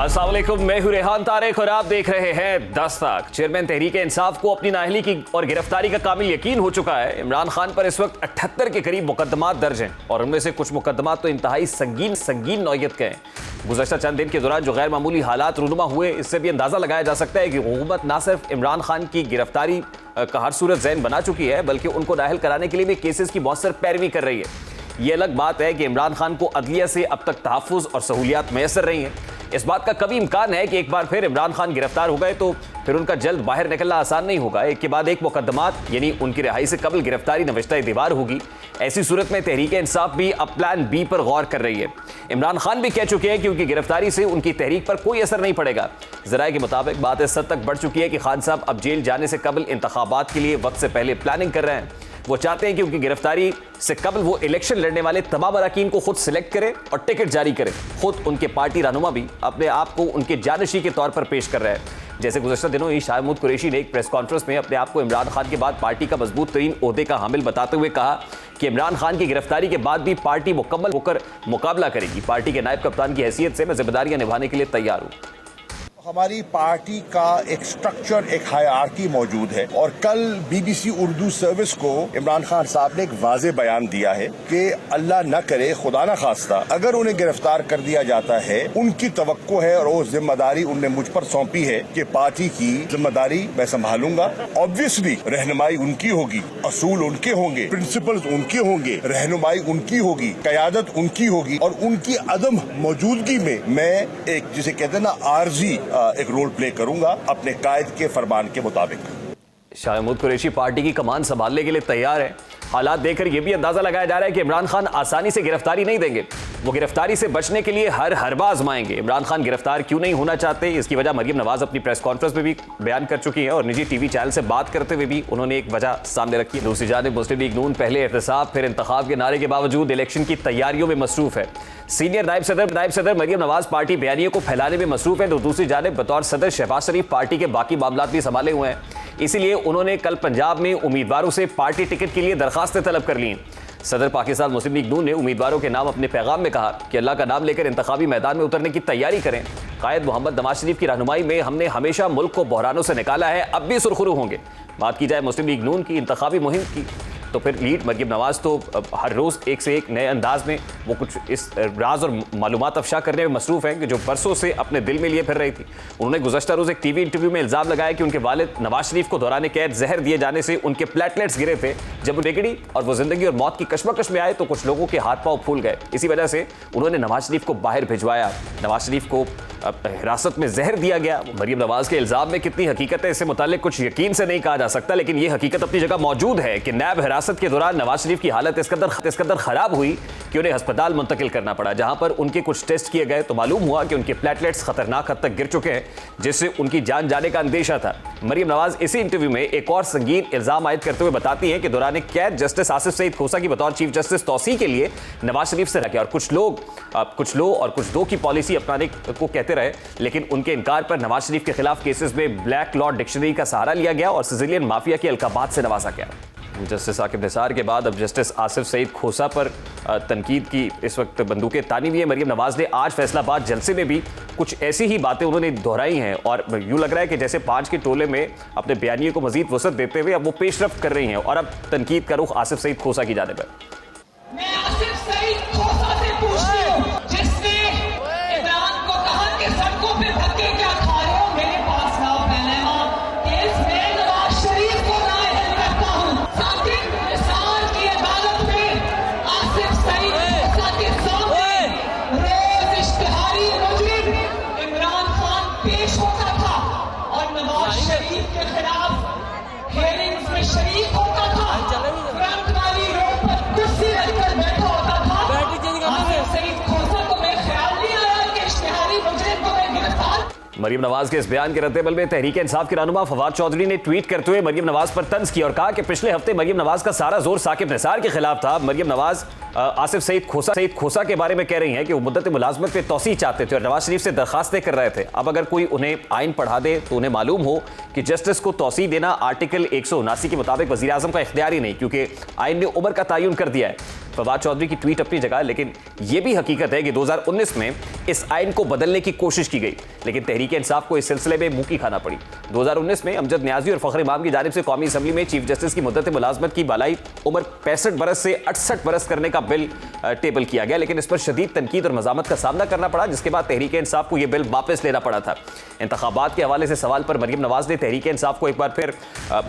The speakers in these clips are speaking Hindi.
अस्सलाम वालेकुम, मैं हूं रेहान तारिक और आप देख रहे हैं 10 तक। चेयरमैन तहरीक इंसाफ को अपनी नाअहली की और गिरफ्तारी का कामिल यकीन हो चुका है। इमरान खान पर इस वक्त 78 के करीब मुकदमात दर्ज हैं और उनमें से कुछ मुकदमात तो इंतहाई संगीन नौयत के हैं। गुज़श्ता चंद दिन के दौरान जो गैर मामूली हालात रूनुमा हुए, इससे भी अंदाजा लगाया जा सकता है कि हुकूमत न सिर्फ इमरान खान की गिरफ्तारी का हर सूरत ज़हन बना चुकी है, बल्कि उनको नाअहल कराने के लिए भी केसेस की मौसर पैरवी कर रही है। ये अलग बात है कि इमरान खान को अदलिया से अब तक तहफ़्फ़ुज़ और सहूलियात मैसर रही हैं। इस बात का कभी इम्कान है कि एक बार फिर इमरान खान गिरफ्तार हो गए तो फिर उनका जल्द बाहर निकलना आसान नहीं होगा। एक के बाद एक मुकदमात यानी उनकी रिहाई से कबल गिरफ्तारी नविश्ता दीवार होगी। ऐसी सूरत में तहरीक इंसाफ भी अब प्लान बी पर गौर कर रही है। इमरान खान भी कह चुके हैं कि उनकी गिरफ्तारी से उनकी तहरीक पर कोई असर नहीं पड़ेगा। ज़राए के मुताबिक बात इस हद तक बढ़ चुकी है कि खान साहब अब जेल जाने से कबल इंतखाबात के लिए वक्त से पहले प्लानिंग कर रहे हैं। वो चाहते हैं कि उनकी गिरफ्तारी से कबल वो इलेक्शन लड़ने वाले तमाम अरकान को खुद सिलेक्ट करें और टिकट जारी करें। खुद उनके पार्टी रहनुमा भी अपने आप को उनके जानशी के तौर पर पेश कर रहे हैं। जैसे गुज़श्ता दिनों ही शाह महमूद कुरैशी ने एक प्रेस कॉन्फ्रेंस में अपने आप को इमरान खान के बाद पार्टी का मजबूत तरीन ओहदे का हामिल बताते हुए कहा कि इमरान खान की गिरफ्तारी के बाद भी पार्टी मुकम्मल होकर मुकाबला करेगी। पार्टी के नायब कप्तान की हैसियत से मैं जिम्मेदारियां निभाने के लिए तैयार हूँ। हमारी पार्टी का एक स्ट्रक्चर, एक हायरार्की मौजूद है और कल बीबीसी उर्दू सर्विस को इमरान खान साहब ने एक वाज़े बयान दिया है कि अल्लाह न करे, खुदा न खास्ता, अगर उन्हें गिरफ्तार कर दिया जाता है, उनकी तवक्को है और वो जिम्मेदारी उनने मुझ पर सौंपी है कि पार्टी की जिम्मेदारी मैं संभालूंगा। ऑब्वियसली रहनुमाई उनकी होगी, असूल उनके होंगे, प्रिंसिपल्स उनके होंगे, रहनुमाई उनकी होगी, क़यादत उनकी होगी और उनकी अदम मौजूदगी में मैं एक जिसे कहते हैं ना आर्जी एक रोल प्ले करूंगा अपने कायद के फरमान के मुताबिक। शाह महमूद कुरैशी पार्टी की कमान संभालने के लिए तैयार है। हालात देखकर यह भी अंदाजा लगाया जा रहा है कि इमरान खान आसानी से गिरफ्तारी नहीं देंगे। वो गिरफ्तारी से बचने के लिए हर हरबा आजमाएंगे। इमरान खान गिरफ्तार क्यों नहीं होना चाहते, इसकी वजह मरियम नवाज अपनी प्रेस कॉन्फ्रेंस में भी बयान कर चुकी है और निजी टीवी चैनल से बात करते हुए भी उन्होंने एक वजह सामने रखी है। दूसरी जानिब मुस्लिम लीग नून पहले एहतसाब फिर इंतखाब के नारे के बावजूद इलेक्शन की तैयारियों में मसरूफ है। सीनियर नायब सदर मरियम नवाज पार्टी बयानियों को फैलाने में मसरूफ है तो दूसरी जानिब बतौर सदर शहबाज शरीफ पार्टी के बाकी मामला भी संभाले हुए हैं। इसीलिए उन्होंने कल पंजाब में उम्मीदवारों से पार्टी टिकट के लिए दरखास्तें तलब कर ली। सदर पाकिस्तान मुस्लिम लीग नून ने उम्मीदवारों के नाम अपने पैगाम में कहा कि अल्लाह का नाम लेकर इंतखाबी मैदान में उतरने की तैयारी करें। कायद मोहम्मद नवाज शरीफ की रहनुमाई में हमने हमेशा मुल्क को बहरानों से निकाला है, अब भी सुरखरू होंगे। बात की जाए मुस्लिम लीग नून की इंतखाबी मुहिम की तो फिर लीड मरियम नवाज तो हर रोज़ एक से एक नए अंदाज में वो कुछ इस राज और मालूमात अफशा करने में मसरूफ़ हैं कि जो बरसों से अपने दिल में लिए फिर रही थी। उन्होंने गुज़श्ता रोज़ एक टीवी इंटरव्यू में इल्ज़ाम लगाया कि उनके वालिद नवाज शरीफ को दौरान कैद जहर दिए जाने से उनके प्लेटलेट्स गिरे थे। जब वो बिगड़ी और वो ज़िंदगी और मौत की कशमकश में आए तो कुछ लोगों के हाथ पाँव फूल गए। इसी वजह से उन्होंने नवाज शरीफ को बाहर भिजवाया। नवाज शरीफ को हिरासत में जहर दिया गया। मरियम नवाज के इल्ज़ाम में कितनी हकीकत है इससे मुताल्लिक कुछ यकीन से नहीं कहा जा सकता, लेकिन ये हकीकत अपनी जगह मौजूद है कि नैब हिरासत के दौरान नवाज शरीफ की हालत इस कदर खराब हुई कि उन्हें अस्पताल मुंतकिल करना पड़ा, जहां पर उनके कुछ टेस्ट किए गए तो मालूम हुआ कि उनके प्लेटलेट्स खतरनाक हद तक गिर चुके हैं, जिससे उनकी जान जाने का अंदेशा था। मरियम नवाज इसी इंटरव्यू में एक और संगीन इल्जाम आयद करते हुए बताती हैं कि दौरान कैद जस्टिस आसिफ सईद खोसा की बतौर चीफ जस्टिस तौसी के लिए नवाज शरीफ से रखे और कुछ लो और कुछ दो की पॉलिसी अपनाने को कहते रहे, लेकिन उनके इनकार पर नवाज शरीफ के खिलाफ केसेस में ब्लैक लॉ डिक्शनरी का सहारा लिया गया और सिजिलियन माफिया के अलकाबात से नवाजा गया। जस्टिस साकिब निसार के बाद अब जस्टिस आसिफ सईद खोसा पर तनकीद की इस वक्त बंदूकें तानी हुई है। मरियम नवाज ने आज फैसलाबाद जलसे में भी कुछ ऐसी ही बातें उन्होंने दोहराई हैं और यूँ लग रहा है कि जैसे 5 के टोले में अपने बयानिए को मजीद वसअत देते हुए अब वो पेशरफ्त कर रही हैं और अब तनकीद का रुख आसिफ सईद खोसा की जानिब है। मरियम नवाज के इस बयान के रद्देअमल में तहरीक इंसाफ के रहनुमा फवाद चौधरी ने ट्वीट करते हुए मरियम नवाज पर तंज किया और कहा कि पिछले हफ्ते मरियम नवाज का सारा जोर साकिब निसार के खिलाफ था। मरियम नवाज आसिफ सईद खोसा के बारे में कह रही हैं कि वो मुद्दत मुलाजमत पे तौसी चाहते थे और नवाज शरीफ से दरखास्तें कर रहे थे। अब अगर कोई उन्हें आइन पढ़ा दे तो उन्हें मालूम हो कि जस्टिस को तौसी देना आर्टिकल 179 के मुताबिक वज़ीर आज़म का इख्तियार ही नहीं, क्योंकि आइन ने उम्र का तयन कर दिया है। फवाद चौधरी की ट्वीट अपनी जगह, लेकिन यह भी हकीकत है कि 2019 में इस आइन को बदलने की कोशिश की गई, लेकिन तहरीक इंसाफ को इस सिलसिले में मुंह की खाना पड़ी। 2019 में अमजद न्याजी और फखर इमाम की जानिब से कौमी असम्बली में चीफ जस्टिस की मुद्दत मुलाजमत की बालाई उम्र 65 बरस से 68 बरस करने का बिल टेबल किया गया, लेकिन इस पर शदीद तनकीद और मजामत का सामना करना पड़ा, जिसके बाद तहरीक इंसाफ को यह बिल वापस लेना पड़ा था। इंतखाबात के हवाले से सवाल पर मरियम नवाज ने तहरीक इंसाफ को एक बार फिर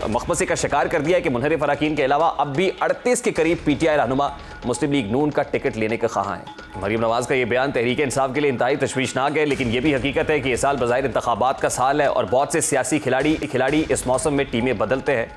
मखमसे का शिकार कर दिया कि मुनहरिफ अरकान के अलावा अब भी 38 के करीब पीटीआई रहनुमा मुस्लिम लीग नून का टिकट लेने के ख्वाह हैं। मरियम नवाज का यह बयान तहरीक इंसाफ के लिए इंतहाई तशवीशनाक है, लेकिन यह भी हकीकत है कि यह साल बज़ाहिर इंतखाबात का साल है और बहुत से सियासी खिलाड़ी इस मौसम में टीमें बदलते हैं,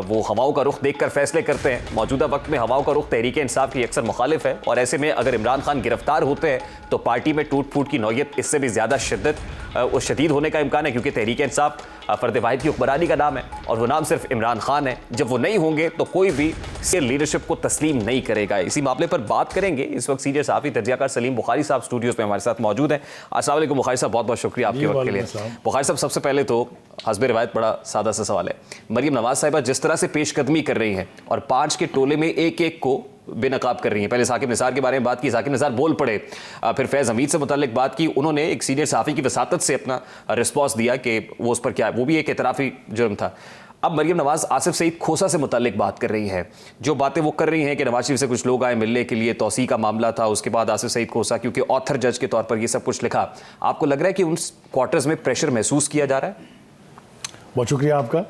वो हवाओं का रुख देखकर फैसले करते हैं। मौजूदा वक्त में हवाओं का रुख तहरीक इंसाफ की अक्सर मुखालिफ है और ऐसे में अगर इमरान खान गिरफ्तार होते हैं तो पार्टी में टूट फूट की नौयत इससे भी ज़्यादा शदीद होने का इम्कान है, क्योंकि तहरीक इंसाफ फर्द वाहिद की हुक्मरानी का नाम है और वो नाम सिर्फ इमरान खान है। जब वो नहीं होंगे तो कोई भी से लीडरशिप को तस्लीम नहीं करेगा। इसी मामले पर बात करेंगे। इस वक्त सीनियर सहाफ़ी तजज़ियाकार सलीम बुखारी साहब स्टूडियोज़ में हमारे साथ मौजूद हैं। अस्सलाम वालेकुम बुखारी साहब, बहुत बहुत शुक्रिया आपके वक्त के लिए। बुखारी साहब, सबसे पहले तो हस्बे रिवायत बड़ा सादा सा सवाल है। मरियम नवाज साहिबा जिस तरह से पेशकदमी कर रही हैं और 5 के टोले में एक को बेनकाब कर रही हैं, पहले साकिब निसार के बारे में बात की, साकिब निसार बोल पड़े, फिर फैज़ हमीद से मुताल्लिक बात की, उन्होंने एक सीनियर सहाफ़ी की वसातत से अपना रिस्पॉन्स दिया कि वो उस पर क्या है, वो भी एक एतराफ़ी जुर्म था। अब मरियम नवाज आसिफ सईद खोसा से मुताल्लिक बात कर रही है, जो बातें वो कर रही हैं कि नवाज शरीफ से कुछ लोग आए मिलने के लिए, तौसी का मामला था, उसके बाद आसिफ सईद खोसा क्योंकि ऑथर जज के तौर पर ये सब कुछ लिखा, आपको लग रहा है कि उन क्वार्टर्स में प्रेशर महसूस किया जा रहा है? बहुत शुक्रिया आपका।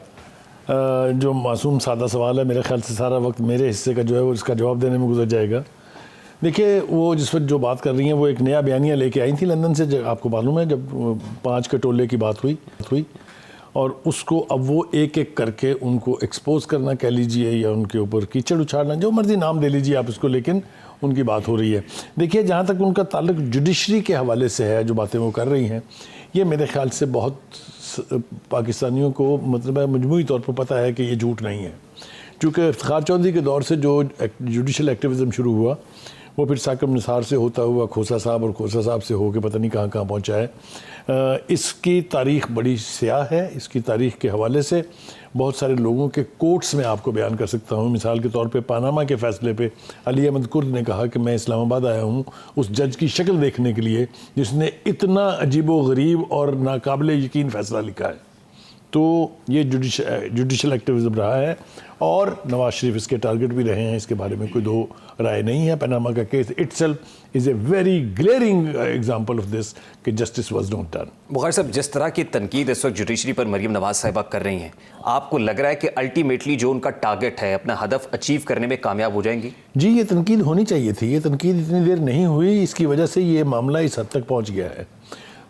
जो मासूम सादा सवाल है, मेरे ख्याल से सारा वक्त मेरे हिस्से का जो है वो इसका जवाब देने में गुजर जाएगा। देखिए, वो जिस वक्त जो बात कर रही हैं वो एक नया बयानिया लेके आई थी लंदन से, आपको मालूम है, जब 5 के टोले की बात हुई और उसको अब वो एक एक करके उनको एक्सपोज करना कह लीजिए या उनके ऊपर कीचड़ उछालना, जो मर्जी नाम दे लीजिए आप इसको, लेकिन उनकी बात हो रही है। देखिए, जहाँ तक उनका ताल्लुक जुडिशरी के हवाले से है, जो बातें वो कर रही हैं, ये मेरे ख्याल से बहुत पाकिस्तानियों को मतलब है मजमूई तौर पर पता है कि ये झूठ नहीं है। चूँकि इफ्तिखार चौधरी के दौर से जो जुडिशल एक्टिविज़म शुरू हुआ वो फिर साकिब निसार से होता हुआ खोसा साहब और खोसा साहब से होकर पता नहीं कहाँ कहाँ पहुँचा है। इसकी तारीख़ बड़ी स्याह है। इसकी तारीख़ के हवाले से बहुत सारे लोगों के कोट्स में आपको बयान कर सकता हूँ। मिसाल के तौर पे पानामा के फ़ैसले पे अली अहमद कुर्द ने कहा कि मैं इस्लामाबाद आया हूँ उस जज की शक्ल देखने के लिए जिसने इतना अजीबो-गरीब और नाकाबिले यकीन फ़ैसला लिखा है। तो ये जुडिशल एक्टिविज़म रहा है और नवाज शरीफ इसके टारगेट भी रहे हैं, इसके बारे में कोई दो राय नहीं है। पनामा का case itself is a very glaring example of this कि justice was not done. Bukhari साहब, जिस तरह की तनकीद इस वक्त जुडिशरी पर मरियम नवाज साहिबा कर रही हैं, आपको लग रहा है कि अल्टीमेटली जो उनका टारगेट है अपना हदफ अचीव करने में कामयाब हो जाएंगी? जी, ये तनकीद होनी चाहिए थी। ये तनकीद इतनी देर नहीं हुई, इसकी वजह से ये मामला इस हद तक पहुँच गया है।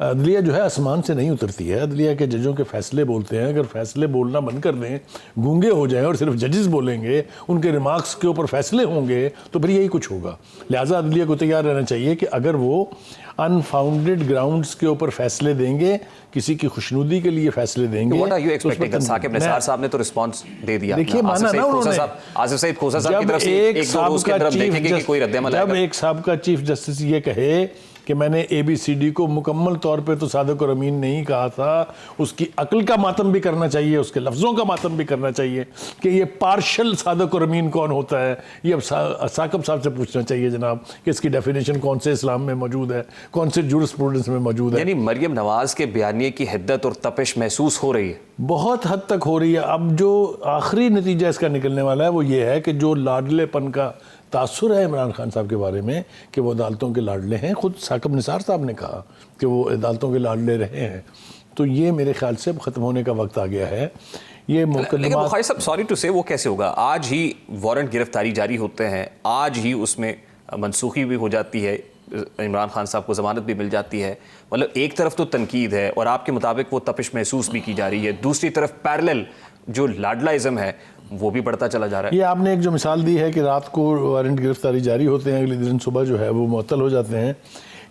अदलिया जो है आसमान से नहीं उतरती है। अदलिया के जजों के फैसले बोलते हैं, अगर फैसले बोलना बंद कर दें, गूंगे हो जाएं और सिर्फ जजेस बोलेंगे, उनके रिमार्क्स के ऊपर फैसले होंगे, तो फिर यही कुछ होगा। लिहाजा अदलिया को तैयार रहना चाहिए कि अगर वो अनफाउंडेड ग्राउंड्स के ऊपर फैसले देंगे, किसी की खुशनुदी के लिए फैसले देंगे। What are you expecting? Saqib Nisar sahab ने तो रिस्पांस दे दिया। देखिए, माना ना उन्होंने, आसिफ सईद खोसा साहब की तरफ से एक दो रोज के अंदर देखेंगे कि कोई रद्द-ए-अमल आएगा। जब एक साबिका चीफ जस्टिस ये कहे कि मैंने ABCD को मुकम्मल तौर पे तो सादिक और अमीन नहीं कहा था, उसकी अक्ल का मातम भी करना चाहिए, उसके लफ्ज़ों का मातम भी करना चाहिए कि ये पार्शल सादिक और अमीन कौन होता है। ये अब साकिब साहब से पूछना चाहिए जनाब कि इसकी डेफिनेशन कौन से इस्लाम में मौजूद है, कौन से जूरिस्प्रूडेंस में मौजूद है। यानी मरियम नवाज के बयानिए की हिद्दत और तपिश महसूस हो रही है, बहुत हद तक हो रही है। अब जो आखिरी नतीजा इसका निकलने वाला है वो ये है कि जो लाडलेपन का तासुर है इमरान खान साहब के बारे में कि वो अदालतों के लाडले हैं, खुद साकिब निसार साहब ने कहा कि वो अदालतों के लाडले रहे हैं, तो ये मेरे ख्याल से अब ख़त्म होने का वक्त आ गया है। ये लेकिन बुखारी साहब, सॉरी टू से, वो कैसे होगा? आज ही वारंट गिरफ्तारी जारी होते हैं, आज ही उसमें मनसूखी भी हो जाती है, इमरान खान साहब को ज़मानत भी मिल जाती है। मतलब एक तरफ तो तनकीद है और आपके मुताबिक वो तपिश महसूस भी की जा रही है, दूसरी तरफ पैरेलल जो लाडलाइज़म है वो भी बढ़ता चला जा रहा है। ये आपने एक जो मिसाल दी है कि रात को वारंट गिरफ्तारी जारी होते हैं, अगले दिन सुबह जो है वो मुअत्तल हो जाते हैं,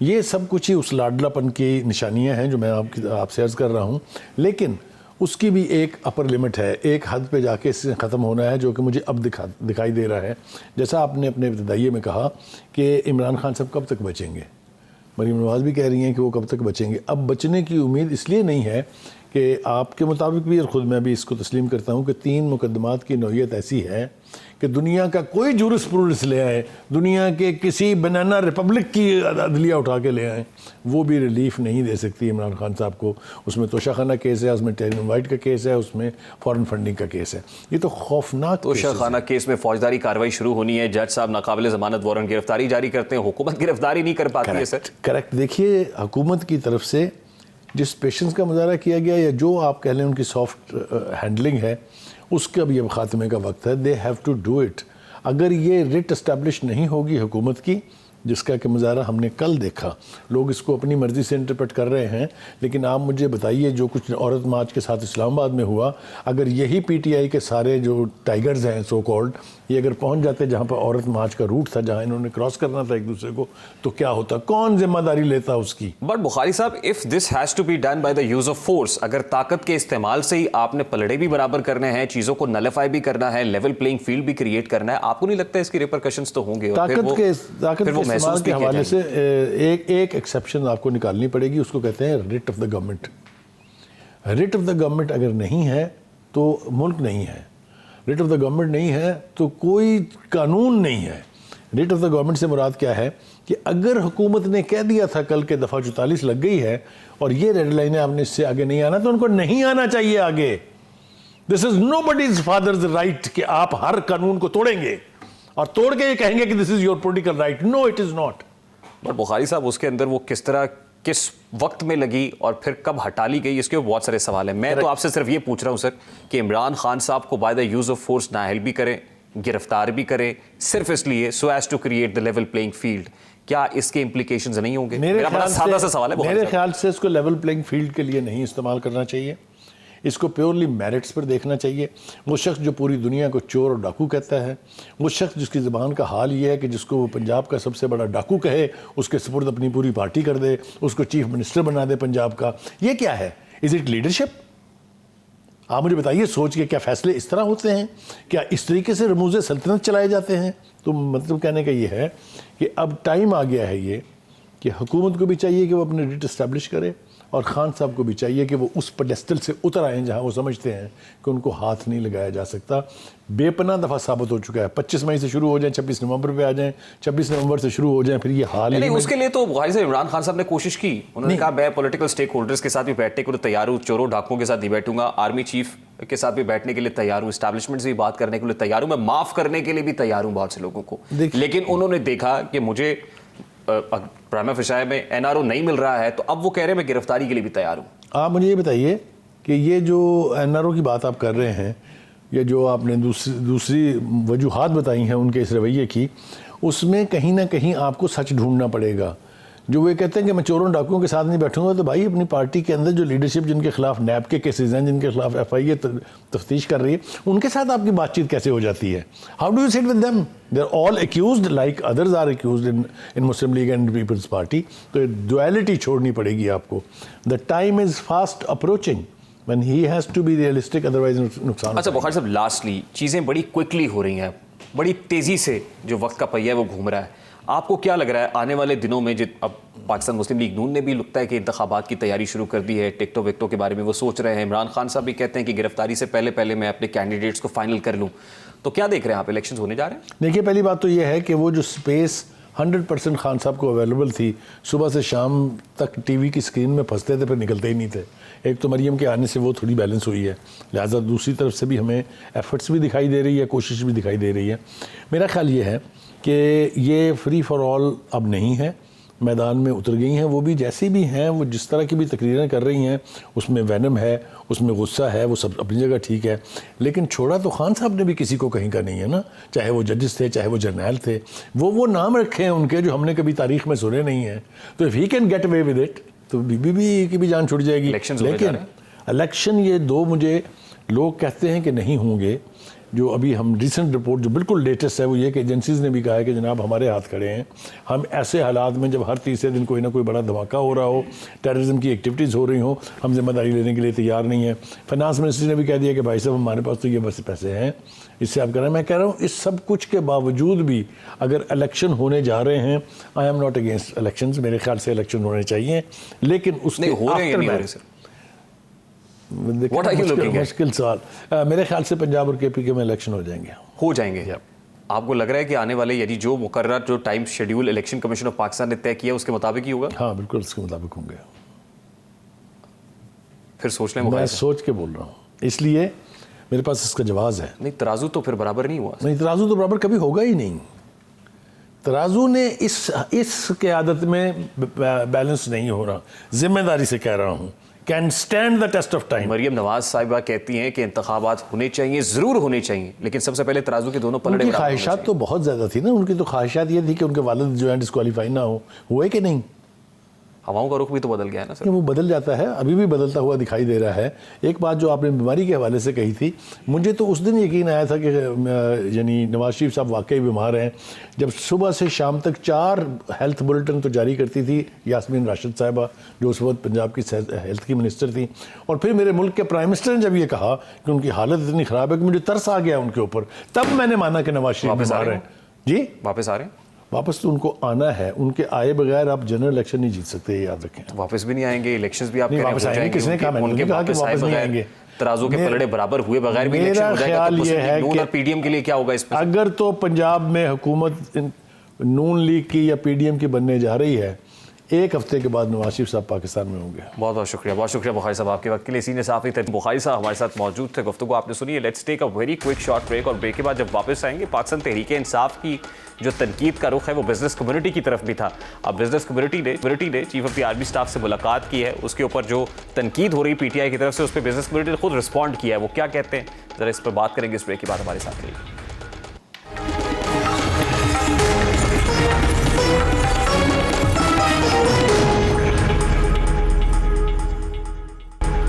ये सब कुछ ही उस लाडलापन की निशानियां हैं जो मैं आपसे अर्ज़ कर रहा हूँ। लेकिन उसकी भी एक अपर लिमिट है, एक हद पे जाके इससे ख़त्म होना है, जो कि मुझे अब दिखाई दे रहा है। जैसा आपने अपने इब्तिदाइये में कहा कि इमरान खान साहब कब तक बचेंगे, मरीम नवाज़ भी कह रही हैं कि वो कब तक बचेंगे। अब बचने की उम्मीद इसलिए नहीं है कि आपके मुताबिक भी और ख़ुद मैं भी इसको तस्लीम करता हूँ कि 3 मुकदमात की नौइयत ऐसी है कि दुनिया का कोई जुरिस्प्रूडेंस ले आए, दुनिया के किसी बनाना रिपब्लिक की अदलिया उठा के ले आए, वो भी रिलीफ नहीं दे सकती इमरान खान साहब को। उसमें तोशाखाना केस है, उसमें टेररिज्म वाइट का केस है, उसमें फॉरेन फंडिंग का केस है। ये तो खौफनाक तोशाखाना केस में फौजदारी कार्रवाई शुरू होनी है, जज साहब नाकाबिल ज़मानत वारंट गिरफ्तारी जारी करते हैं, हुकूमत गिरफ्तारी नहीं कर पाती है सर। करेक्ट। देखिए, हुकूमत की तरफ से जिस पेशेंस का मुजाहरा किया गया या जो आप कह लें उनकी सॉफ्ट हैंडलिंग है, उसका भी अब खात्मे का वक्त है। They have to do it. अगर ये रिट इस्टेब्लिश नहीं होगी हुकूमत की, जिसका कि मुजाहरा हमने कल देखा, लोग इसको अपनी मर्ज़ी से इंटरप्रेट कर रहे हैं, लेकिन आप मुझे बताइए जो कुछ औरत मार्च के साथ इस्लामाबाद में हुआ, अगर यही पीटीआई के सारे जो टाइगर्स हैं सो कॉल्ड, ये अगर पहुंच जाते जहां पर औरत मार्च का रूट था, जहां इन्होंने क्रॉस करना था एक दूसरे को, तो क्या होता? कौन जिम्मेदारी लेता उसकी? But Bukhari sahab, if this has to be done by the use of force, अगर ताकत के इस्तेमाल से ही आपने पलड़े भी बराबर करने हैं, चीजों को नलिफाई भी करना है, लेवल प्लेइंग फील्ड भी क्रिएट करना है, आपको नहीं लगता इसकी रिपरकशंस तो होंगे? ताकत के इस्तेमाल के हवाले से एक एक्सेप्शन आपको निकालनी पड़ेगी, उसको कहते हैं writ of the government. Writ of the government अगर नहीं है तो मुल्क नहीं है। रिट ऑफ द गवर्नमेंट नहीं है तो कोई कानून नहीं है। रिट ऑफ द गवर्नमेंट से मुराद क्या है कि अगर हुकूमत ने कह दिया था कल के दफ़ा 44 लग गई है और ये रेड लाइन है, आपने इससे आगे नहीं आना, तो उनको नहीं आना चाहिए आगे। This is nobody's father's right कि आप हर कानून को तोड़ेंगे और तोड़ के ये कहेंगे कि this is your political right. No, it is not. और बुखारी साहब, उसके अंदर वो किस तरह, किस वक्त में लगी और फिर कब हटा ली गई, इसके बहुत सारे सवाल हैं। मैं तो आपसे सिर्फ ये पूछ रहा हूं सर कि इमरान खान साहब को by the use of force नाअहल भी करें, गिरफ्तार भी करें, सिर्फ इसलिए so as to create the level playing field, क्या इसके इंप्लीकेशंस नहीं होंगे? मेरा बड़ा सादा सा सवाल है। मेरे ख्याल से इसको लेवल प्लेइंग फील्ड के लिए नहीं इस्तेमाल करना चाहिए, इसको प्योरली मेरिट्स पर देखना चाहिए। वो शख्स जो पूरी दुनिया को चोर और डाकू कहता है, वो शख्स जिसकी ज़बान का हाल ये है कि जिसको वो पंजाब का सबसे बड़ा डाकू कहे, उसके सुपुर्द अपनी पूरी पार्टी कर दे, उसको चीफ मिनिस्टर बना दे पंजाब का, ये क्या है? Is it leadership? आप मुझे बताइए, सोच के क्या फ़ैसले इस तरह होते हैं? क्या इस तरीके से रमूज़ सल्तनत चलाए जाते हैं? तो मतलब कहने का ये है कि अब टाइम आ गया है ये कि हुकूमत को भी चाहिए कि वो अपने रिट इस्टेब्लिश करे और ख़ान साहब को भी चाहिए कि वो उस पेडेस्टल से उतर आएँ जहाँ वो समझते हैं कि उनको हाथ नहीं लगाया जा सकता। बेपनाह दफ़ा साबित हो चुका है। 25 मई से शुरू हो जाएं, 26 नवंबर पे आ जाएं, 26 नवंबर से शुरू हो जाएं, फिर ये हाल नहीं, उसके लिए तो बुखारी साहब इमरान खान साहब ने कोशिश की। उन्होंने कहा मैं पॉलिटिकल स्टेक होल्डर्स के साथ भी बैठने के लिए तैयार हूँ, चोरों डाकुओं के साथ नहीं बैठूंगा, आर्मी चीफ के साथ भी बैठने के लिए तैयार हूँ, एस्टैब्लिशमेंट से भी बात करने के लिए तैयार हूँ, मैं माफ़ करने के लिए भी तैयार हूँ बहुत से लोगों को। लेकिन उन्होंने देखा कि मुझे प्राइमा फेसाई में एनआरओ नहीं मिल रहा है, तो अब वो कह रहे हैं मैं गिरफ्तारी के लिए भी तैयार हूँ। आप मुझे ये बताइए कि ये जो एनआरओ की बात आप कर रहे हैं, ये जो आपने दूसरी वजूहात बताई हैं उनके इस रवैये की, उसमें कहीं ना कहीं आपको सच ढूंढना पड़ेगा। जो वे कहते हैं कि मैं चोरों डाकुओं के साथ नहीं बैठूंगा, तो भाई अपनी पार्टी के अंदर जो लीडरशिप जिनके खिलाफ नैब के केसेज हैं, जिनके खिलाफ FIA तफ्तीश कर रही है, उनके साथ आपकी बातचीत कैसे हो जाती है? How do you sit with them? They are all accused like others are accused in Muslim League and People's Party. तो डुअलिटी छोड़नी पड़ेगी आपको। The time is fast approaching when he has to be realistic, otherwise नुकसान। अच्छा बुखारी साहब, लास्टली चीज़ें बड़ी क्विकली हो रही हैं, बड़ी तेज़ी से जो वक्त का पहिया है वो घूम रहा है। आपको क्या लग रहा है आने वाले दिनों में, अब पाकिस्तान मुस्लिम लीग नून ने भी लगता है कि इंतखाबात की तैयारी शुरू कर दी है, टिकटो विकटो के बारे में वो सोच रहे हैं, इमरान खान साहब भी कहते हैं कि गिरफ्तारी से पहले पहले मैं अपने कैंडिडेट्स को फाइनल कर लूँ, तो क्या देख रहे हैं आप, इलेक्शंस होने जा रहे हैं? देखिए, पहली बात तो ये है कि वो जो स्पेस 100% खान साहब को अवेलेबल थी, सुबह से शाम तक टीवी की स्क्रीन में फंसते थे, फिर निकलते ही नहीं थे। एक तो मरियम के आने से वो थोड़ी बैलेंस हुई है, लिहाजा दूसरी तरफ से भी हमें एफर्ट्स भी दिखाई दे रही है, कोशिश भी दिखाई दे रही है। मेरा ख्याल ये है कि ये फ्री फॉर ऑल अब नहीं है, मैदान में उतर गई हैं। वो भी जैसी भी हैं, वो जिस तरह की भी तकरीरें कर रही हैं, उसमें वैनम है, उसमें गुस्सा है, वो सब अपनी जगह ठीक है, लेकिन छोड़ा तो खान साहब ने भी किसी को कहीं का नहीं है ना। चाहे वो जजेस थे, चाहे वो जर्नैल थे, वो नाम रखे हैं उनके जो हमने कभी तारीख में सुने नहीं हैं। तो if he can get away with it, तो बीबी की भी जान छुट जाएगी। लेकिन इलेक्शन ये दो मुझे लोग कहते हैं कि नहीं होंगे। जो अभी हम रिसेंट रिपोर्ट जो बिल्कुल लेटेस्ट है वो ये कि एजेंसीज़ ने भी कहा है कि जनाब हमारे हाथ खड़े हैं, हम ऐसे हालात में जब हर तीसरे दिन कोई ना कोई बड़ा धमाका हो रहा हो, टेररिज्म की एक्टिविटीज़ हो रही हो, हम जिम्मेदारी लेने के लिए तैयार नहीं है। फाइनेंस मिनिस्ट्री ने भी कह दिया कि भाई साहब हमारे पास तो ये बस पैसे हैं, इससे आप कह रहे हैं। मैं कह रहा हूँ इस सब कुछ के बावजूद भी अगर इलेक्शन होने जा रहे हैं, I am not against election, मेरे ख्याल से इलेक्शन होने चाहिए, लेकिन उसके What are you looking at? मुश्किल सवाल। मेरे ख्याल से पंजाब और केपी के में इलेक्शन हो जाएंगे। हो जाएंगे। आपको लग रहा है कि आने वाले यानी जो मुकर्रर जो time schedule election commission of Pakistan ने तय किया उसके मुताबिक ही होगा? हाँ बिल्कुल उसके मुताबिक होंगे। फिर सोच लें। मैं सोच के बोल रहा हूँ, इसलिए मेरे पास इसका जवाब है। नहीं, तराजू तो फिर बराबर नहीं हुआ। नहीं, तराजू तो बराबर कभी होगा ही नहीं। तराजू ने इस क़यादत में बैलेंस नहीं हो रहा, जिम्मेदारी से कह रहा हूँ, can stand the test of time. Maryam Nawaz sahiba कहती हैं कि इंतखाबात होने चाहिए, जरूर होने चाहिए, लेकिन सबसे पहले तराजू के दोनों पलड़े। उनकी ख्वाहिशात तो बहुत ज़्यादा थी ना, उनकी तो ख्वाहिशात ये थी कि उनके वालिद जो है डिस्क्वालीफाई ना हो, हुए कि नहीं? हवाओं का रुख भी तो बदल गया है ना सर। वो बदल जाता है, अभी भी बदलता हुआ दिखाई दे रहा है। एक बात जो आपने बीमारी के हवाले से कही थी, मुझे तो उस दिन यकीन आया था कि यानी नवाज शरीफ साहब वाकई बीमार हैं जब सुबह से शाम तक 4 हेल्थ बुलेटिन तो जारी करती थी यास्मीन राशिद साहिबा, जो उस वक्त पंजाब की हेल्थ की मिनिस्टर थी, और फिर मेरे मुल्क के प्राइम मिनिस्टर ने जब ये कहा कि उनकी हालत इतनी ख़राब है कि मुझे तरस आ गया उनके ऊपर, तब मैंने माना कि नवाज शरीफ बीमार है। जी वापस आ रहे हैं? वापस तो उनको आना है, उनके आए बगैर आप जनरल इलेक्शन नहीं जीत सकते, ये याद रखें। वापस भी नहीं आएंगे, इलेक्शंस भी आप नहीं वापस आएंगे, किसने कहा? मैंने कहा कि वापस नहीं आएंगे। तराजू के पलड़े बराबर हुए बगैर भी इलेक्शन हो जाएगा। मेरा ख्याल ये है कि पीडीएम के लिए क्या होगा इस पर? अगर तो पंजाब में हुकूमत नून लीग की या पीडीएम की बनने जा रही है, 1 हफ्ते के बाद नवाज शरीफ साहब पाकिस्तान में होंगे। बहुत बहुत शुक्रिया बुखारी साहब आपके वक्त के लिए। सीनियर साफी बुखारी साहब हमारे साथ मौजूद थे, गुफ्तगू आपने सुनी है। Let's take a very quick short break, और ब्रेक के बाद जब वापस आएंगे, पाकिस्तान तहरीक इंसाफ की जो तनकीद का रुख है वो बिजनेस कम्युनिटी की तरफ भी था। अब बिजनेस कम्युनिटी ने chief of the army staff से मुलाकात की है, उसके ऊपर जो तनकीद हो रही पीटीआई की तरफ से, उस पर बिजनेस कम्युनिटी ने खुद रिस्पॉन्ड किया है। वो क्या कहते हैं, जरा इस पर बात करेंगे इस ब्रेक के बाद। हमारे साथ रहिए।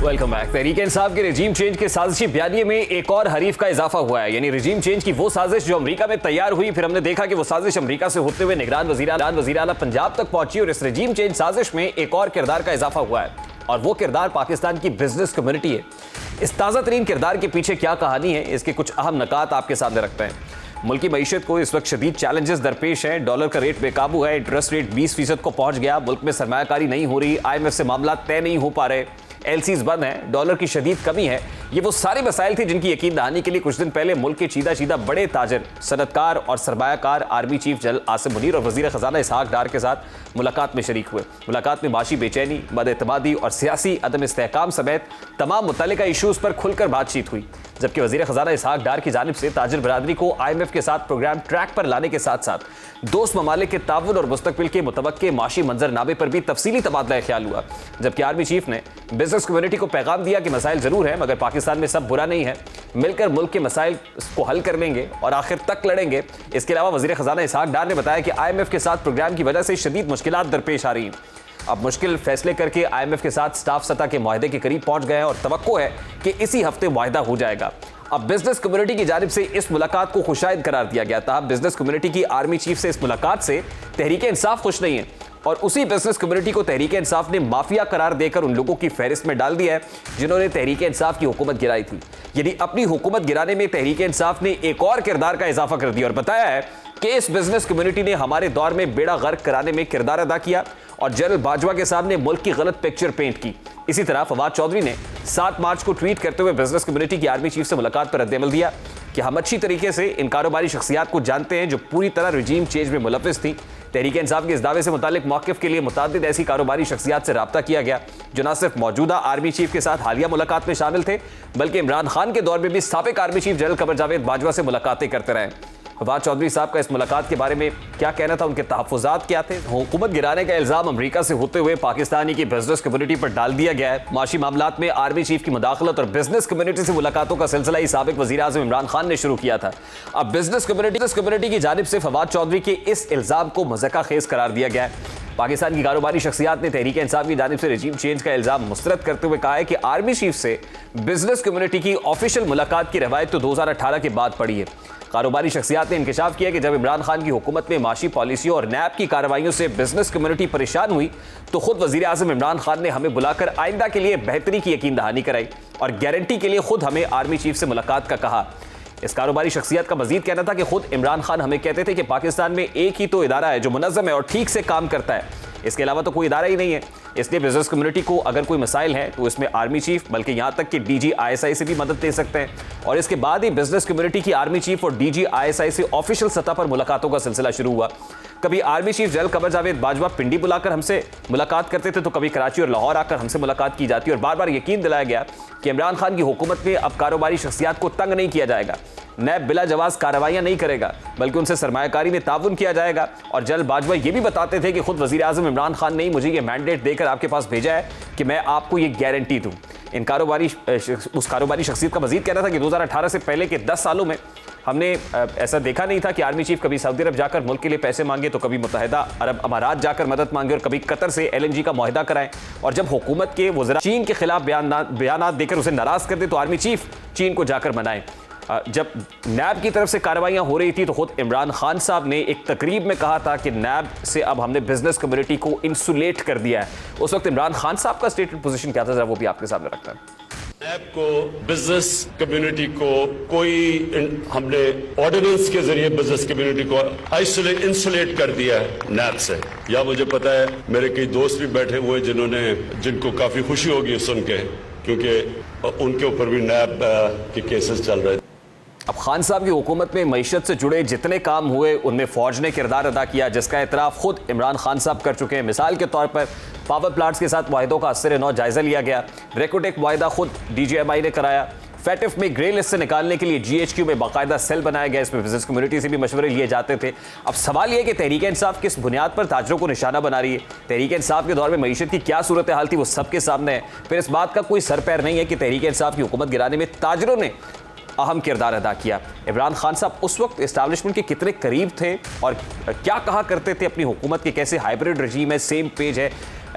Welcome back. तहरीक इंसाफ के रजीम चेंज के साजिशी बयानिए में एक और हरीफ का इजाफा हुआ है, यानी रजीम चेंज की वो साजिश जो अमेरिका में तैयार हुई, फिर हमने देखा कि वो साजिश अमेरिका से होते हुए निगरान वज़ीर आला पंजाब तक पहुंची, और इस रजीम चेंज साजिश में एक और किरदार का इजाफा हुआ है, और वो किरदार पाकिस्तान की बिजनेस कम्युनिटी है। इस ताज़ा तरीन किरदार के पीछे क्या कहानी है, इसके कुछ अहम नकात आपके सामने रखते हैं। मुल्क की मईशत को इस वक्त शदीद चैलेंजेस दरपेश हैं। डॉलर का रेट बेकाबू है, इंटरेस्ट रेट 20% को पहुंच गया, मुल्क में सरमायाकारी नहीं हो रही, IMF से मामला तय नहीं हो पा रहे, LCs बंद हैं, डॉलर की शदीद कमी है। ये वो सारे मसाइल थे जिनकी यकीन दहानी के लिए कुछ दिन पहले मुल्क के चीदा बड़े ताजर, सनतकार और सरमायाकार army chief general Asim Munir और वजीर खजाना इसहाक डार के साथ मुलाकात में शरीक हुए। मुलाकात में माशी बेचैनी, बदएतमादी और सियासी अदम इस्तेहकाम समेत तमाम मुतल्लिका इशूज़ पर खुलकर बातचीत हुई, जबकि वजीर खजाना इसहाक डार की जानिब से ताजर बरादरी को IMF के साथ प्रोग्राम ट्रैक पर लाने के साथ साथ दोस्त ममालिक के ताउन और मुस्तकबिल के मुतवक्के माशी मंजरनामे पर भी तफसीली तबादला ख्याल हुआ। जबकि आर्मी चीफ ने बिजनेस कम्युनिटी को पैगाम दिया कि मसाइल जरूर है, मगर पाकिस्तान में सब बुरा नहीं है, मिलकर मुल्क के मसाइल को हल कर लेंगे और आखिर तक लड़ेंगे। इसके अलावा वजीर खजाना इसहाक डार ने बताया कि IMF के साथ प्रोग्राम की वजह से शदीद मुश्किलात दरपेश आ रही हैं। अब मुश्किल फैसले करके IMF के साथ स्टाफ सतह के मुआहदे के करीब पहुंच गए हैं, और तवक्को है कि इसी हफ्ते मुआहदा हो जाएगा। अब बिजनेस कम्युनिटी की जानिब से इस मुलाकात को खुशायद करार दिया गया था। बिजनेस कम्युनिटी की आर्मी चीफ से इस मुलाकात से तहरीक इंसाफ खुश नहीं है, और उसी बिजनेस कम्युनिटी को तहरीक इंसाफ ने माफिया करार देकर उन लोगों की फहरिस्त में डाल दिया है जिन्होंने तहरीक इंसाफ की हुकूमत गिराई थी। यानी अपनी हुकूमत गिराने में तहरीक इंसाफ ने एक और किरदार का इजाफा कर दिया और बताया है कि इस बिजनेस कम्युनिटी ने हमारे दौर में बेड़ा गर्क कराने में किरदार अदा किया और जनरल बाजवा के सामने मुल्क की गलत पिक्चर पेंट की। इसी तरह फवाद चौधरी ने 7 मार्च को ट्वीट करते हुए बिजनेस कम्युनिटी की आर्मी चीफ से मुलाकात पर रद्द-ए-अमल दिया कि हम अच्छी तरीके से इन कारोबारी शख्सियात को जानते हैं जो पूरी तरह रजीम चेंज में मुलव्विस थी। तहरीक इंसाफ के इस दावे से मुतालिक मौक़िफ़ के लिए मुताद्दिद ऐसी कारोबारी शख्सियात से रब्ता किया गया जो न सिर्फ मौजूदा आर्मी चीफ के साथ हालिया मुलाकात में शामिल थे, बल्कि इमरान खान के दौर में भी साबिक army chief general Qamar Javed Bajwa से मुलाकातें करते रहे। फवाद चौधरी साहब का इस मुलाकात के बारे में क्या कहना था, उनके तहफ़्फ़ुज़ात क्या थे? हुकूमत गिराने का इल्ज़ाम अमरीका से होते हुए पाकिस्तानी की बिजनेस कम्युनिटी पर डाल दिया गया है। माशी मामलात में आर्मी चीफ की मुदाखलत और बिजनेस कम्युनिटी से मुलाकातों का सिलसिला ही साबिक वज़ीर आज़म इमरान खान ने शुरू किया था। अब बिजनेस कम्युनिटी की जानिब से फवाद चौधरी के इस इल्ज़ाम को मज़ाक़ा खेज़ करार दिया गया है। पाकिस्तान की कारोबारी शख्सियात ने तहरीक इंसाफ की जानिब से रजीम चेंज का इल्ज़ाम मुस्तरद करते हुए कहा है कि आर्मी चीफ से बिजनेस कम्युनिटी की ऑफिशियल मुलाकात की रवायत तो 2018 के बाद पड़ी है। कारोबारी शख्सियात ने इंकशाफ किया कि जब इमरान खान की हुकूमत में माशी पॉलिसियों और नैब की कार्रवाइयों से बिजनेस कम्युनिटी परेशान हुई तो खुद वज़ीर आज़म इमरान खान ने हमें बुलाकर आइंदा के लिए बेहतरी की यकीन दहानी कराई और गारंटी के लिए खुद हमें आर्मी चीफ से मुलाकात का कहा। इस कारोबारी शख्सियत का मजीद कहना था कि खुद इमरान खान हमें कहते थे कि पाकिस्तान में एक ही तो इदारा है जो मुनज़्ज़म है और ठीक से काम करता है, इसके अलावा तो कोई इदारा ही नहीं है। इसलिए बिजनेस कम्युनिटी को अगर कोई मसाइल है तो इसमें आर्मी चीफ बल्कि यहां तक कि डीजी आईएसआई से भी मदद ले सकते हैं। और इसके बाद ही बिजनेस कम्युनिटी की आर्मी चीफ और डीजी आईएसआई से ऑफिशियल सतह पर मुलाकातों का सिलसिला शुरू हुआ। कभी army chief general Qamar Javed Bajwa पिंडी बुलाकर हमसे मुलाकात करते थे, तो कभी कराची और लाहौर आकर हमसे मुलाकात की जाती और बार बार यकीन दिलाया गया कि इमरान खान की हुकूमत में अब कारोबारी शख्सियात को तंग नहीं किया जाएगा, नैब बिला जवाज कार्रवाइयां नहीं करेगा बल्कि उनसे सरमायाकारी में ताउन किया जाएगा। और जनरल बाजवा ये भी बताते थे कि खुद वजीर आजम इमरान खान ने मुझे ये मैंडेट देकर आपके पास भेजा है कि मैं आपको ये गारंटी दूं। इन उस कारोबारी शख्सियत का मजीद कहना था कि 2018 से पहले के 10 सालों में हमने ऐसा देखा नहीं था कि आर्मी चीफ कभी सऊदी अरब जाकर मुल्क के लिए पैसे मांगे तो कभी मुत्तहिदा अरब अमारात जाकर मदद मांगे और कभी कतर से LNG का मुआहदा कराएं। और जब हुकूमत के वज़रा चीन के खिलाफ बयान देकर उसे नाराज कर दे तो आर्मी चीफ चीन को जाकर मनाएं। जब नैब की तरफ से कार्रवाइयां हो रही थी तो खुद इमरान खान साहब ने एक तकरीब में कहा था कि नैब से अब हमने बिजनेस कम्युनिटी को इंसुलेट कर दिया है। उस वक्त इमरान खान साहब का स्टेटेड पोजीशन क्या था, जरा वो भी आपके सामने रखता है। नैब को, बिजनेस कम्युनिटी को हमने ऑर्डिनेंस के जरिए बिजनेस कम्युनिटी को इंसुलेट कर दिया है नैब से। या मुझे पता है मेरे कई दोस्त भी बैठे हुए जिनको काफी खुशी होगी सुन के, क्योंकि उनके ऊपर भी नैब के केसेस चल रहे थे। अब खान साहब की हुकूमत में मईशत से जुड़े जितने काम हुए उनमें फौज ने किरदार अदा किया, जिसका एतराफ़ खुद इमरान खान साहब कर चुके हैं। मिसाल के तौर पर पावर प्लांट्स के साथ मुआहिदों का असर नौ जायजा लिया गया। रेकोटेक मुआहिदा खुद DGMI ने कराया। फैटिफ में ग्रे लिस्ट से निकालने के लिए GHQ में बाकायदा सेल बनाया गया, इसमें बिजनेस कम्युनिटी से भी मशवरे लिए जाते थे। अब सवाल यह कि तहरीक इंसाफ किस बुनियाद पर ताजरों को निशाना बना रही है। तहरीक इंसाफ के दौर में मईशत की क्या सूरत हाल थी वो सबके सामने है। फिर इस बात का कोई सर पैर नहीं है कि तहरीक इंसाफ की हुकूमत गिराने में ताजरों ने अहम किरदार अदा किया। इमरान खान साहब उस वक्त इस्टेब्लिशमेंट के कितने करीब थे और क्या कहा करते थे अपनी हुकूमत के, कैसे हाइब्रिड रजीम है, सेम पेज है।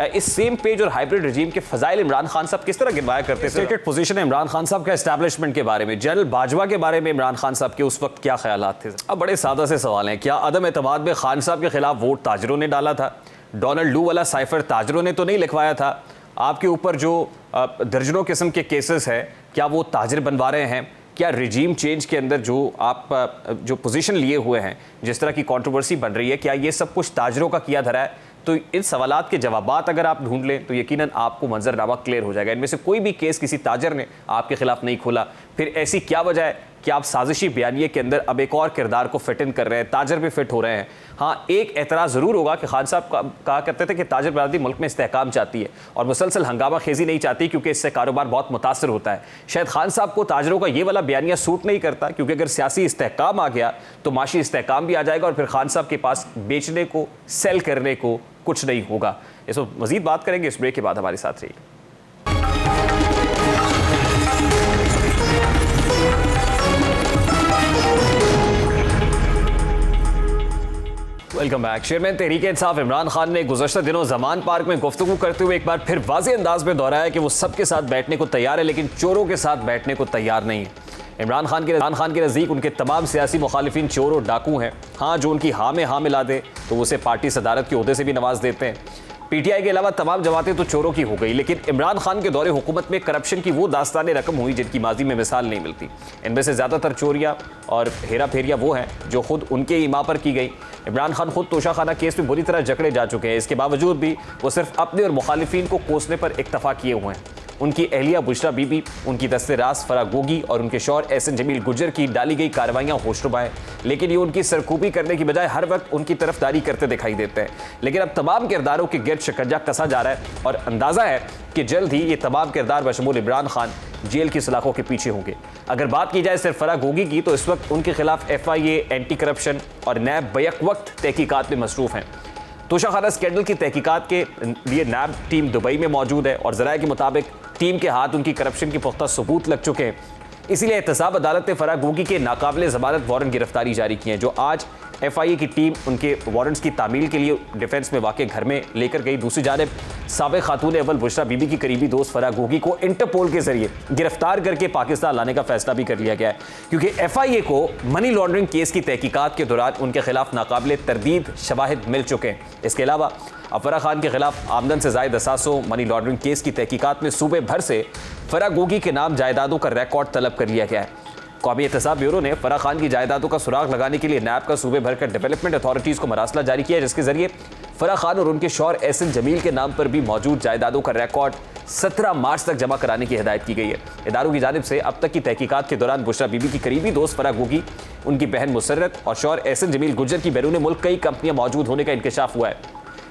इस सेम पेज और हाइब्रिड रजीम के फजाइल इमरान खान साहब किस तरह गिनवाया करते थे। स्टेटेड पोजीशन है इमरान खान साहब का एस्टेब्लिशमेंट के बारे में। जनरल बाजवा के बारे में इमरान खान साहब के उस वक्त क्या ख्यालात थे? अब बड़े सादा से सवाल हैं। क्या अदम एतमाद में खान साहब के खिलाफ वोट ताजरों ने डाला था? डोनाल्ड लू वाला साइफर ताजरों ने तो नहीं लिखवाया था? आपके ऊपर जो दर्जनों किस्म के केसेस है क्या वो ताजर बनवा रहे हैं? क्या रिजीम चेंज के अंदर जो आप जो पोजीशन लिए हुए हैं, जिस तरह की कंट्रोवर्सी बन रही है, क्या ये सब कुछ ताजरों का किया धरा है? तो इन सवालात के जवाबात अगर आप ढूंढ लें तो यकीनन आपको मंजरनामा क्लियर हो जाएगा। इनमें से कोई भी केस किसी ताजर ने आपके खिलाफ नहीं खोला। फिर ऐसी क्या वजह है कि आप साजिशी बयानिए के अंदर अब एक और किरदार को फिट इन कर रहे हैं, ताजर भी फिट हो रहे हैं? हाँ, एक एतराज़ ज़रूर होगा कि खान साहब कहा करते थे कि ताजर बरादरी मुल्क में इस्तेहकाम चाहती है और मुसलसल हंगामा खेजी नहीं चाहती क्योंकि इससे कारोबार बहुत मुतासर होता है। शायद खान साहब को ताजरों का ये वाला बयानिया सूट नहीं करता, क्योंकि अगर सियासी इस्तेहकाम आ गया तो माशी इस्तेहकाम भी आ जाएगा और फिर खान साहब के पास बेचने को, सेल करने को कुछ नहीं होगा। इस पर मजीद बात करेंगे इस ब्रेक के बाद। हमारे साथ रहिए। Welcome back. Chairman Tehreek Insaf Imran Khan ने गुज़श्ता दिनों जमान पार्क में गुफ्तगू करते हुए एक बार फिर वाज़े अंदाज में दोहराया कि वो सबके साथ बैठने को तैयार है लेकिन चोरों के साथ बैठने को तैयार नहीं है। इमरान खान के नज़दीक उनके तमाम सियासी मुखालिफिन चोर और डाकू हैं। हाँ, जो उनकी हाँ में हाँ मिला दे तो उसे पार्टी सदारत के ओहदे से भी नवाज देते हैं। PTI के अलावा तमाम जमातें तो चोरों की हो गई, लेकिन इमरान खान के दौरे हुकूमत में करप्शन की वो दास्तान रकम हुई जिनकी माजी में मिसाल नहीं मिलती। इनमें से ज़्यादातर चोरियाँ और हेरा फेरियाँ वो हैं जो खुद उनके इमा पर की गई। इमरान खान खुद तोशाखाना केस में बुरी तरह जकड़े जा चुके हैं। इसके बावजूद भी वो सिर्फ अपने और मुखालिफिन को कोसने पर इक्तफा किए हुए हैं। उनकी अहलिया बुशरा बीबी, उनकी दस्ते रास फरा गोगी और उनके शौहर एहसन जमील गुज्जर की डाली गई कार्रवाइयाँ होशरुबा हैं, लेकिन ये उनकी सरकूबी करने की बजाय हर वक्त उनकी तरफदारी करते दिखाई देते हैं। लेकिन अब तमाम किरदारों के गिरद शिकंजा कसा जा रहा है और अंदाज़ा है कि जल्द ही ये तमाम किरदार बशमूल इमरान खान जेल की सलाखों के पीछे होंगे। अगर बात की जाए सिर्फ फरा गोगी की तो इस वक्त उनके खिलाफ FIA, एंटी करप्शन और नैब बैक वक्त तहकीकात में मसरूफ़ हैं। तोशाखाना स्कैंडल की तहकीकात के लिए नैब टीम दुबई में मौजूद है और ज़राए के मुताबिक टीम के हाथ उनकी करप्शन की पुख्ता सबूत लग चुके हैं। इसीलिए एहतसाब अदालत ने फराह गोगी के नाकाबिले ज़मानत वारंट गिरफ्तारी जारी की हैं, जो आज FIA की टीम उनके वारंट्स की तामील के लिए डिफेंस में वाक़े घर में लेकर गई। दूसरी जानिब साबिक़ खातून अव्वल बुशरा बीबी की करीबी दोस्त फराह गोगी को इंटरपोल के जरिए गिरफ्तार करके पाकिस्तान लाने का फैसला भी कर लिया गया है, क्योंकि FIA को मनी लॉन्ड्रिंग केस की तहकीकात के दौरान उनके खिलाफ नाकाबिले तरदीद शवाहिद मिल चुके हैं। इसके अलावा फराह खान के खिलाफ आमदन से ज़ायद असासों मनी लॉन्ड्रिंग केस की तहकीकात में सूबे भर से फराह गोगी के नाम जायदादों का रिकॉर्ड तलब कर लिया गया है। कौमी एहतसाब ब्यूरो ने फराह खान की जायदादों का सुराग लगाने के लिए नैब का सूबे भर कर डेवलपमेंट अथॉरिटीज़ को मरासला जारी किया, जिसके जरिए फराह खान और उनके शौहर एहसन जमील के नाम पर भी मौजूद जायदादों का रिकॉर्ड 17 मार्च तक जमा कराने की हिदायत की गई है। इदारों की जानिब से अब तक की तहकीकात के दौरान बुशरा बीबी की करीबी दोस्त फराह गोगी, उनकी बहन मुसर्रत और शौहर एहसन जमील गुर्जर की बैरून मुल्क कई कंपनियां मौजूद होने का इंकशाफ हुआ है।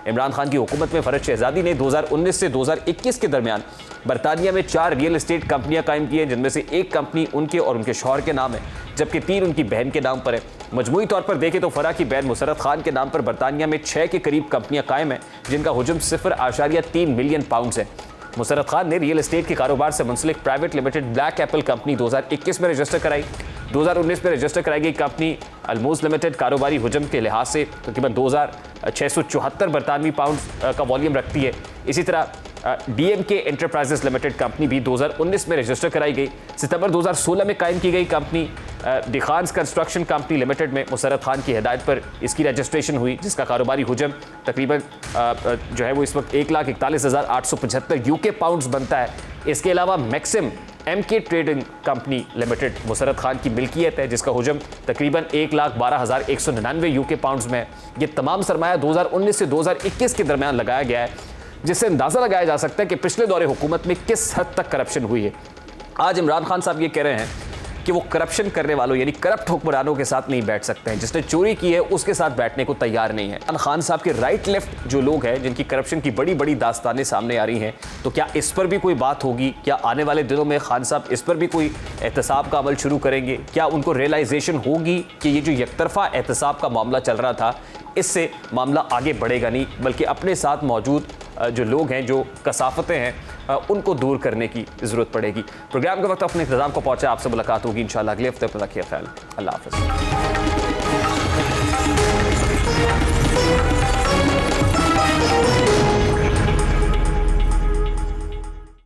इमरान खान की हुकूमत में फरज शहजादी ने 2019 से 2021 के दरमियान बरतानिया में 4 रियल एस्टेट कंपनियां कायम की हैं, जिनमें से एक कंपनी उनके और उनके शौहर के नाम है, जबकि 3 उनकी बहन के नाम पर है। मजमूई तौर पर देखें तो फराह की बहन मुसर्रत खान के नाम पर बरतानिया में 6 के करीब कंपनियां कायम हैं, जिनका हुजम 0.3 मिलियन पाउंड है। मुसर्रत खान ने रियल एस्टेट के कारोबार से मुंसलिक private limited black apple company 2021 में रजिस्टर कराई। 2019 में रजिस्टर कराई गई कंपनी अलमोज लिमिटेड कारोबारी हुजम के लिहाज से तकरीबन 2,674 बरतानवी पाउंड का वॉल्यूम रखती है। इसी तरह DMK एंटरप्राइजेस लिमिटेड कंपनी भी 2019 में रजिस्टर कराई गई। सितंबर 2016 में कायम की गई कंपनी दिखान्स कंस्ट्रक्शन कंपनी लिमिटेड में मुसर्रत खान की हिदायत पर इसकी रजिस्ट्रेशन हुई, जिसका कारोबारी हुजम तकरीबन जो है वो इस वक्त 1,41,875 UK पाउंड्स बनता है। इसके अलावा Maxim MK trading company limited Musarrat Khan की मिल्कियत है, जिसका हुजम तकरीबन 1,12,199 UK पाउंड्स में है। ये तमाम सरमाया 2019 से 2021 के दरमियान लगाया गया है, जिससे अंदाज़ा लगाया जा सकता है कि पिछले दौरे हुकूमत में किस हद तक करप्शन हुई है। आज इमरान खान साहब ये कह रहे हैं कि वो करप्शन करने वालों यानी करप्ट हुक्मरानों के साथ नहीं बैठ सकते हैं, जिसने चोरी की है उसके साथ बैठने को तैयार नहीं है। इमरान खान साहब के राइट लेफ्ट जो लोग हैं, जिनकी करप्शन की बड़ी बड़ी दास्तानें सामने आ रही हैं, तो क्या इस पर भी कोई बात होगी? क्या आने वाले दिनों में खान साहब इस पर भी कोई एहतसाब का अमल शुरू करेंगे? क्या उनको रियलाइजेशन होगी कि ये जो एकतरफा एहतसाब का मामला चल रहा था, इससे मामला आगे बढ़ेगा नहीं, बल्कि अपने साथ मौजूद जो लोग हैं, जो कसाफतें हैं, उनको दूर करने की ज़रूरत पड़ेगी। प्रोग्राम के वक्त अपने इंतजाम को पहुंचा, आपसे मुलाकात होगी इंशाअल्लाह अगले हफ्ते। पर रखिए ख्याल। अल्लाह हाफ़िज़।